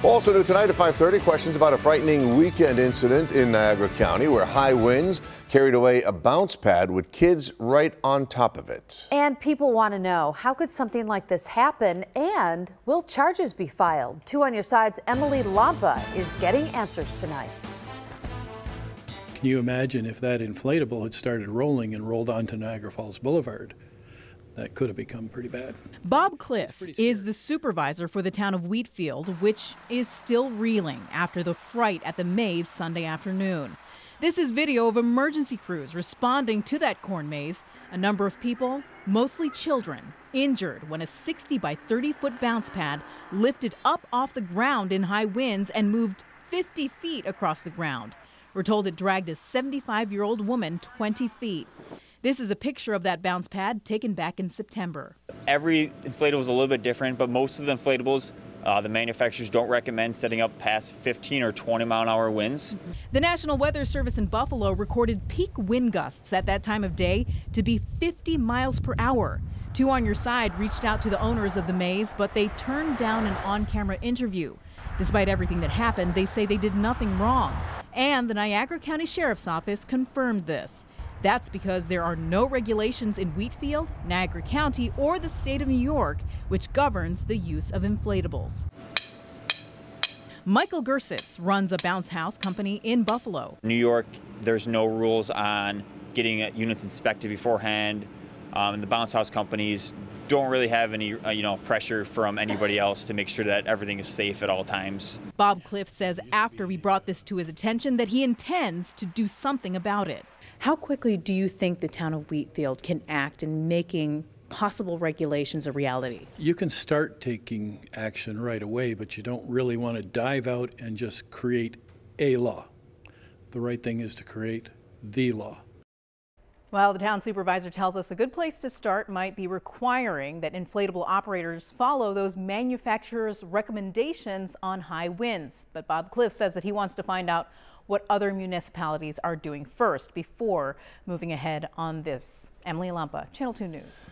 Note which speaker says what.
Speaker 1: Also new tonight at 5:30, questions about a frightening weekend incident in Niagara County where high winds carried away a bounce pad with kids right on top of it.
Speaker 2: And people want to know, how could something like this happen, and will charges be filed? 2 on your side's Emily Lampa is getting answers tonight.
Speaker 3: Can you imagine if that inflatable had started rolling and rolled onto Niagara Falls Boulevard? That could have become pretty bad.
Speaker 4: Bob Cliff is the supervisor for the town of Wheatfield, which is still reeling after the fright at the maze Sunday afternoon. This is video of emergency crews responding to that corn maze. A number of people, mostly children, injured when a 60 by 30 foot bounce pad lifted up off the ground in high winds and moved 50 feet across the ground. We're told it dragged a 75-year-old woman 20 feet. This is a picture of that bounce pad taken back in September.
Speaker 5: Every inflatable is a little bit different, but most of the inflatables, the manufacturers don't recommend setting up past 15 or 20-mile-an-hour winds.
Speaker 4: The National Weather Service in Buffalo recorded peak wind gusts at that time of day to be 50 miles per hour. 2 on your side reached out to the owners of the maze, but they turned down an on-camera interview. Despite everything that happened, they say they did nothing wrong. And the Niagara County Sheriff's Office confirmed this. That's because there are no regulations in Wheatfield, Niagara County, or the state of New York, which governs the use of inflatables. Michael Gersitz runs a bounce house company in Buffalo.
Speaker 5: New York, there's no rules on getting units inspected beforehand. And the bounce house companies don't really have any pressure from anybody else to make sure that everything is safe at all times.
Speaker 4: Bob Cliff says after we brought this to his attention that he intends to do something about it.
Speaker 6: How quickly do you think the town of Wheatfield can act in making possible regulations a reality?
Speaker 3: You can start taking action right away, but you don't really want to dive out and just create a law. The right thing is to create the law.
Speaker 7: Well, the town supervisor tells us a good place to start might be requiring that inflatable operators follow those manufacturers' recommendations on high winds. But Bob Cliff says that he wants to find out what other municipalities are doing first before moving ahead on this. Emily Lampa, Channel 2 News.